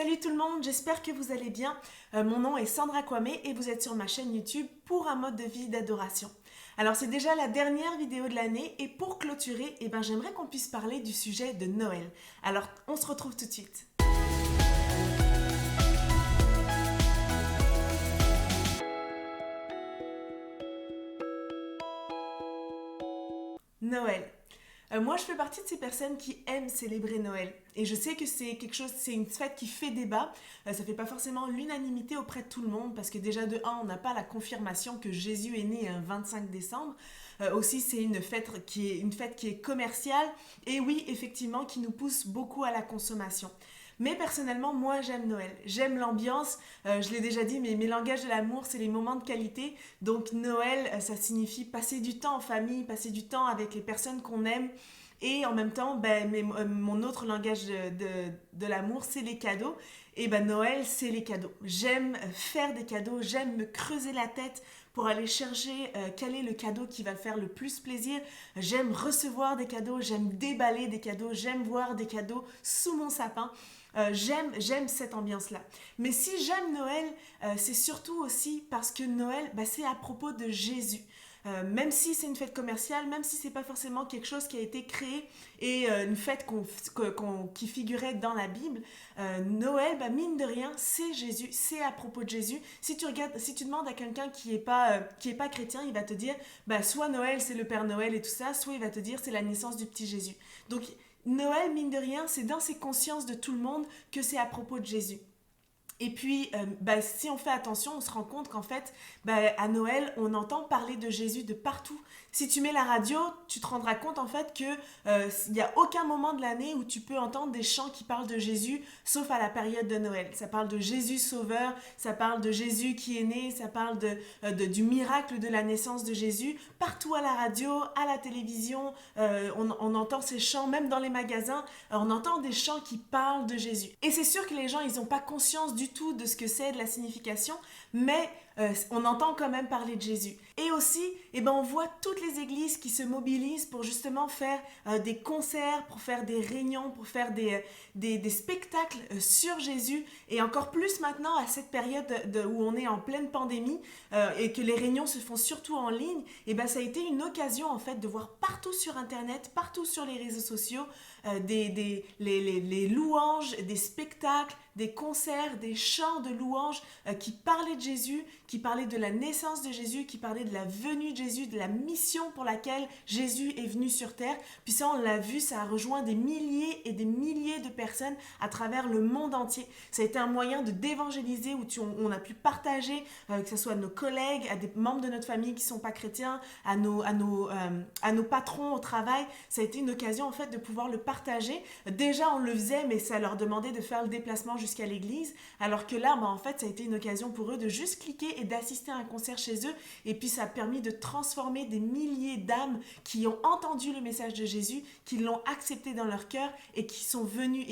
Salut tout le monde, j'espère que vous allez bien. Mon nom est Sandra Kwame et vous êtes sur ma chaîne YouTube pour un mode de vie d'adoration. Alors c'est déjà la dernière vidéo de l'année et pour clôturer, j'aimerais qu'on puisse parler du sujet de Noël. Alors on se retrouve tout de suite. Noël. Moi, je fais partie de ces personnes qui aiment célébrer Noël. Et je sais que c'est une fête qui fait débat. Ça fait pas forcément l'unanimité auprès de tout le monde, parce que déjà, de un, on n'a pas la confirmation que Jésus est né un 25 décembre. Aussi, c'est une fête qui est commerciale. Et oui, effectivement, qui nous pousse beaucoup à la consommation. Mais personnellement, moi, j'aime Noël. J'aime l'ambiance. Je l'ai déjà dit, mais mes langages de l'amour, c'est les moments de qualité. Donc Noël, ça signifie passer du temps en famille, passer du temps avec les personnes qu'on aime. Et en même temps, mon autre langage de l'amour, c'est les cadeaux. Et Noël, c'est les cadeaux. J'aime faire des cadeaux, j'aime me creuser la tête pour aller chercher quel est le cadeau qui va faire le plus plaisir. J'aime recevoir des cadeaux, j'aime déballer des cadeaux, j'aime voir des cadeaux sous mon sapin. J'aime cette ambiance-là. Mais si j'aime Noël, c'est surtout aussi parce que Noël, c'est à propos de Jésus. Même si c'est une fête commerciale, même si c'est pas forcément quelque chose qui a été créé et une fête qui figurait dans la Bible, Noël, mine de rien, c'est Jésus, c'est à propos de Jésus. Si tu demandes à quelqu'un qui est pas chrétien, il va te dire, soit Noël c'est le Père Noël et tout ça, soit il va te dire c'est la naissance du petit Jésus. Donc Noël, mine de rien, c'est dans ces consciences de tout le monde que c'est à propos de Jésus. Et puis, si on fait attention, on se rend compte qu'en fait, à Noël, on entend parler de Jésus de partout. Si tu mets la radio, tu te rendras compte en fait que il n'y a aucun moment de l'année où tu peux entendre des chants qui parlent de Jésus, sauf à la période de Noël. Ça parle de Jésus sauveur, ça parle de Jésus qui est né, ça parle du miracle de la naissance de Jésus. Partout à la radio, à la télévision, on entend ces chants, même dans les magasins, on entend des chants qui parlent de Jésus. Et c'est sûr que les gens, ils n'ont pas conscience du tout de ce que c'est, de la signification, mais on entend quand même parler de Jésus. Et aussi, on voit toutes les églises qui se mobilisent pour justement faire des concerts, pour faire des réunions, pour faire des spectacles sur Jésus. Et encore plus maintenant, à cette période où on est en pleine pandémie et que les réunions se font surtout en ligne, ça a été une occasion en fait de voir partout sur Internet, partout sur les réseaux sociaux, les louanges, des spectacles, des concerts, des chants de louanges qui parlaient de Jésus, qui parlaient de la naissance de Jésus, qui parlaient de la venue de Jésus, de la mission pour laquelle Jésus est venu sur terre. Puis ça, on l'a vu, ça a rejoint des milliers et des milliers de personnes à travers le monde entier. Ça a été un moyen d'évangéliser où on a pu partager, que ce soit à nos collègues, à des membres de notre famille qui ne sont pas chrétiens, à nos patrons au travail. Ça a été une occasion en fait de pouvoir le partager. Déjà, on le faisait, mais ça leur demandait de faire le déplacement jusqu'à l'église, alors que là, en fait, ça a été une occasion pour eux de juste cliquer et d'assister à un concert chez eux, et puis ça a permis de transformer des milliers d'âmes qui ont entendu le message de Jésus, qui l'ont accepté dans leur cœur et qui sont venus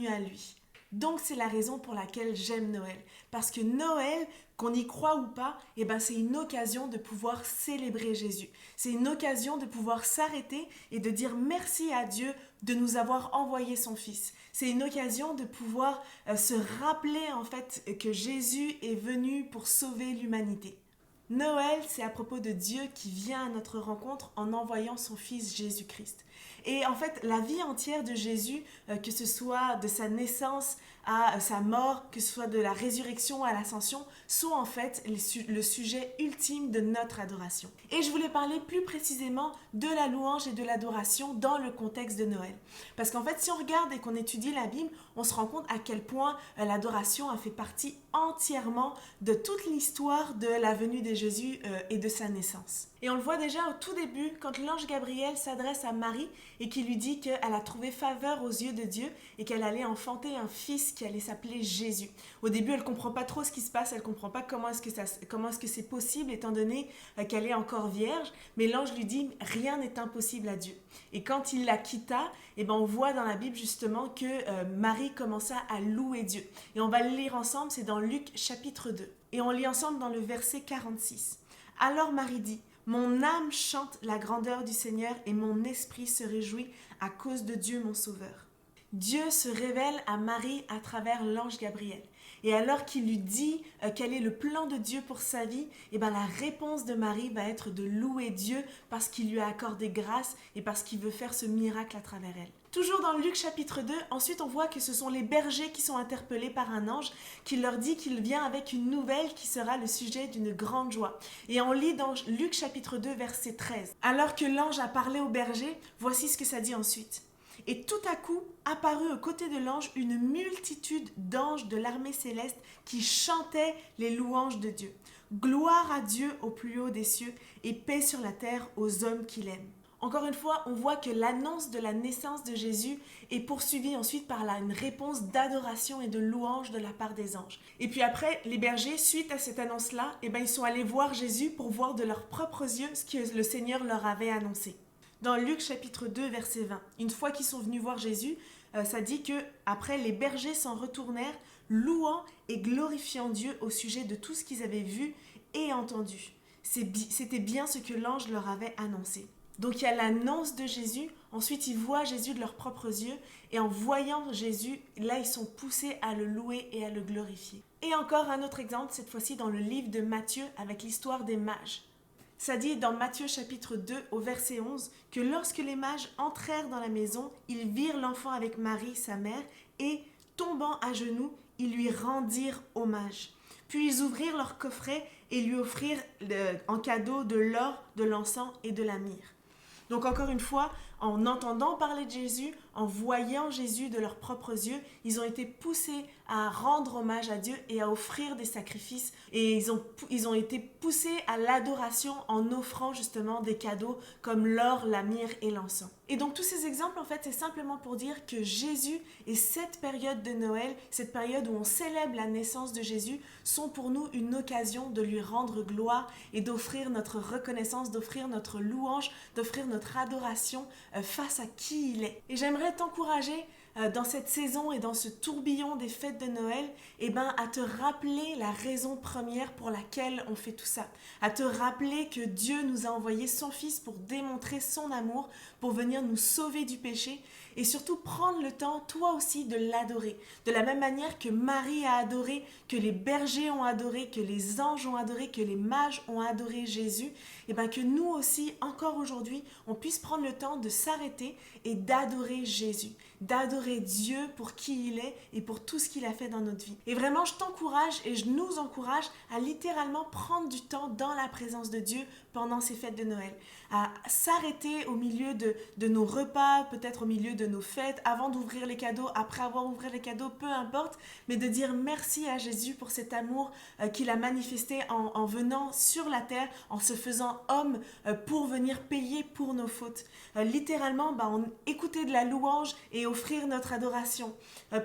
à lui. Donc c'est la raison pour laquelle j'aime Noël. Parce que Noël, qu'on y croit ou pas, c'est une occasion de pouvoir célébrer Jésus. C'est une occasion de pouvoir s'arrêter et de dire merci à Dieu de nous avoir envoyé son Fils. C'est une occasion de pouvoir se rappeler en fait que Jésus est venu pour sauver l'humanité. Noël, c'est à propos de Dieu qui vient à notre rencontre en envoyant son Fils Jésus-Christ. Et en fait, la vie entière de Jésus, que ce soit de sa naissance à sa mort, que ce soit de la résurrection à l'ascension, sont en fait le sujet ultime de notre adoration. Et je voulais parler plus précisément de la louange et de l'adoration dans le contexte de Noël. Parce qu'en fait, si on regarde et qu'on étudie la Bible, on se rend compte à quel point l'adoration a fait partie entièrement de toute l'histoire de la venue de Jésus et de sa naissance. Et on le voit déjà au tout début, quand l'ange Gabriel s'adresse à Marie et qui lui dit qu'elle a trouvé faveur aux yeux de Dieu et qu'elle allait enfanter un fils qui allait s'appeler Jésus. Au début, elle ne comprend pas trop ce qui se passe, elle ne comprend pas comment est-ce que c'est possible étant donné qu'elle est encore vierge, mais l'ange lui dit « rien n'est impossible à Dieu ». Et quand il la quitta, on voit dans la Bible justement que Marie commença à louer Dieu. Et on va le lire ensemble, c'est dans Luc chapitre 2. Et on lit ensemble dans le verset 46. « Alors Marie dit, mon âme chante la grandeur du Seigneur et mon esprit se réjouit à cause de Dieu mon Sauveur. Dieu se révèle à Marie à travers l'ange Gabriel. Et alors qu'il lui dit quel est le plan de Dieu pour sa vie, et ben la réponse de Marie va être de louer Dieu parce qu'il lui a accordé grâce et parce qu'il veut faire ce miracle à travers elle. Toujours dans Luc chapitre 2, ensuite on voit que ce sont les bergers qui sont interpellés par un ange qui leur dit qu'il vient avec une nouvelle qui sera le sujet d'une grande joie. Et on lit dans Luc chapitre 2 verset 13. Alors que l'ange a parlé aux bergers, voici ce que ça dit ensuite. Et tout à coup apparut aux côtés de l'ange une multitude d'anges de l'armée céleste qui chantaient les louanges de Dieu. Gloire à Dieu au plus haut des cieux et paix sur la terre aux hommes qu'il aime. Encore une fois, on voit que l'annonce de la naissance de Jésus est poursuivie ensuite par une réponse d'adoration et de louange de la part des anges. Et puis après, les bergers, suite à cette annonce-là, ils sont allés voir Jésus pour voir de leurs propres yeux ce que le Seigneur leur avait annoncé. Dans Luc chapitre 2 verset 20, une fois qu'ils sont venus voir Jésus, ça dit que après les bergers s'en retournèrent, louant et glorifiant Dieu au sujet de tout ce qu'ils avaient vu et entendu. C'était bien ce que l'ange leur avait annoncé. Donc il y a l'annonce de Jésus, ensuite ils voient Jésus de leurs propres yeux, et en voyant Jésus, là ils sont poussés à le louer et à le glorifier. Et encore un autre exemple, cette fois-ci dans le livre de Matthieu avec l'histoire des mages. Ça dit dans Matthieu chapitre 2 au verset 11 que lorsque les mages entrèrent dans la maison, ils virent l'enfant avec Marie, sa mère, et tombant à genoux, ils lui rendirent hommage. Puis ils ouvrirent leur coffret et lui offrirent en cadeau de l'or, de l'encens et de la myrrhe. Donc encore une fois, en entendant parler de Jésus, en voyant Jésus de leurs propres yeux, ils ont été poussés à rendre hommage à Dieu et à offrir des sacrifices. Et ils ont été poussés à l'adoration en offrant justement des cadeaux comme l'or, la myrrhe et l'encens. Et donc tous ces exemples, en fait, c'est simplement pour dire que Jésus et cette période de Noël, cette période où on célèbre la naissance de Jésus, sont pour nous une occasion de lui rendre gloire et d'offrir notre reconnaissance, d'offrir notre louange, d'offrir notre adoration face à qui il est. Et j'aimerais t'encourager dans cette saison et dans ce tourbillon des fêtes de Noël, à te rappeler la raison première pour laquelle on fait tout ça. À te rappeler que Dieu nous a envoyé son Fils pour démontrer son amour, pour venir nous sauver du péché et surtout prendre le temps, toi aussi, de l'adorer. De la même manière que Marie a adoré, que les bergers ont adoré, que les anges ont adoré, que les mages ont adoré Jésus, que nous aussi, encore aujourd'hui, on puisse prendre le temps de s'arrêter et d'adorer Jésus, d'adorer Dieu pour qui il est et pour tout ce qu'il a fait dans notre vie. Et vraiment, je t'encourage et je nous encourage à littéralement prendre du temps dans la présence de Dieu pendant ces fêtes de Noël, à s'arrêter au milieu de nos repas, peut-être au milieu de nos fêtes, avant d'ouvrir les cadeaux, après avoir ouvert les cadeaux, peu importe, mais de dire merci à Jésus pour cet amour qu'il a manifesté en venant sur la terre, en se faisant homme pour venir payer pour nos fautes. Littéralement, écouter de la louange et offrir notre adoration.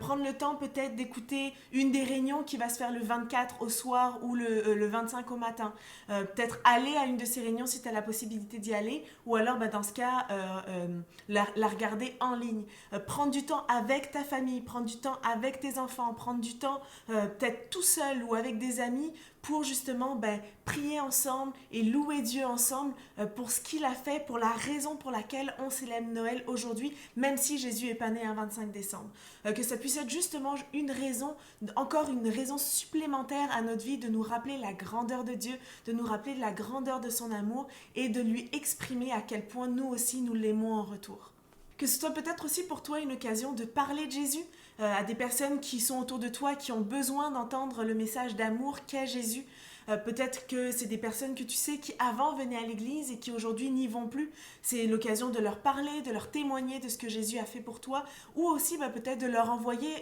Prendre le temps peut-être d'écouter une des réunions qui va se faire le 24 au soir ou le 25 au matin. Peut-être aller à une de ces réunions si tu as la possibilité d'y aller, ou alors dans ce cas, la regarder en ligne. Prendre du temps avec ta famille, prendre du temps avec tes enfants, prendre du temps peut-être tout seul ou avec des amis pour justement prier ensemble et louer Dieu ensemble pour ce qu'il a fait, pour la raison pour laquelle on célèbre Noël aujourd'hui, même si Jésus n'est pas né un 25 décembre. Que ça puisse être justement encore une raison supplémentaire à notre vie de nous rappeler la grandeur de Dieu, de nous rappeler la grandeur de son amour et de lui exprimer à quel point nous aussi nous l'aimons en retour. Que ce soit peut-être aussi pour toi une occasion de parler de Jésus à des personnes qui sont autour de toi, qui ont besoin d'entendre le message d'amour qu'est Jésus. Peut-être que c'est des personnes que tu sais qui avant venaient à l'église et qui aujourd'hui n'y vont plus. C'est l'occasion de leur parler, de leur témoigner de ce que Jésus a fait pour toi, ou aussi peut-être de leur envoyer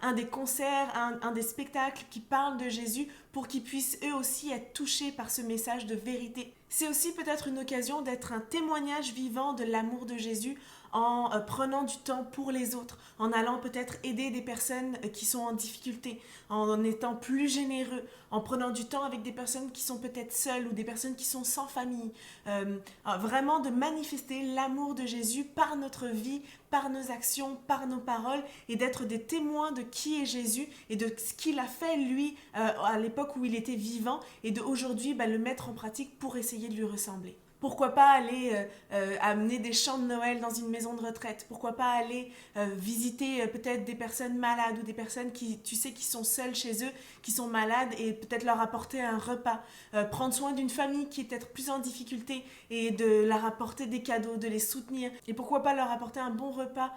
un des concerts, un des spectacles qui parlent de Jésus pour qu'ils puissent eux aussi être touchés par ce message de vérité. C'est aussi peut-être une occasion d'être un témoignage vivant de l'amour de Jésus en prenant du temps pour les autres, en allant peut-être aider des personnes qui sont en difficulté, en étant plus généreux, en prenant du temps avec des personnes qui sont peut-être seules ou des personnes qui sont sans famille. Vraiment de manifester l'amour de Jésus par notre vie, par nos actions, par nos paroles et d'être des témoins de qui est Jésus et de ce qu'il a fait lui à l'époque où il était vivant et d'aujourd'hui le mettre en pratique pour essayer de lui ressembler. Pourquoi pas aller amener des chants de Noël dans une maison de retraite? Pourquoi pas aller visiter peut-être des personnes malades ou des personnes qui, tu sais, qui sont seules chez eux, qui sont malades et peut-être leur apporter un repas. Prendre soin d'une famille qui est peut-être plus en difficulté et de leur apporter des cadeaux, de les soutenir. Et pourquoi pas leur apporter un bon repas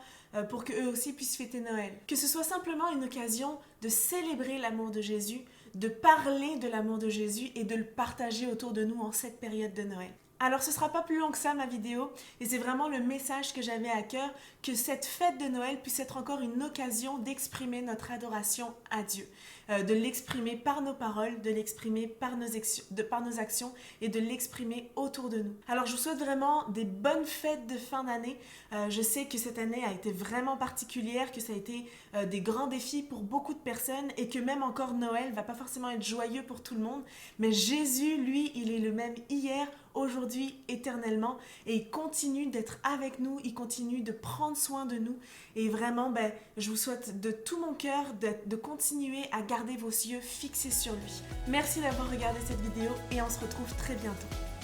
pour qu'eux aussi puissent fêter Noël. Que ce soit simplement une occasion de célébrer l'amour de Jésus, de parler de l'amour de Jésus et de le partager autour de nous en cette période de Noël. Alors ce sera pas plus long que ça ma vidéo et c'est vraiment le message que j'avais à cœur, que cette fête de Noël puisse être encore une occasion d'exprimer notre adoration à Dieu, de l'exprimer par nos paroles, de l'exprimer par nos actions et de l'exprimer autour de nous. Alors je vous souhaite vraiment des bonnes fêtes de fin d'année. Je sais que cette année a été vraiment particulière, que ça a été des grands défis pour beaucoup de personnes et que même encore Noël va pas forcément être joyeux pour tout le monde, mais Jésus, lui, il est le même hier, aujourd'hui, éternellement, et il continue d'être avec nous, il continue de prendre soin de nous, et vraiment, je vous souhaite de tout mon cœur de continuer à garder vos yeux fixés sur lui. Merci d'avoir regardé cette vidéo, et on se retrouve très bientôt.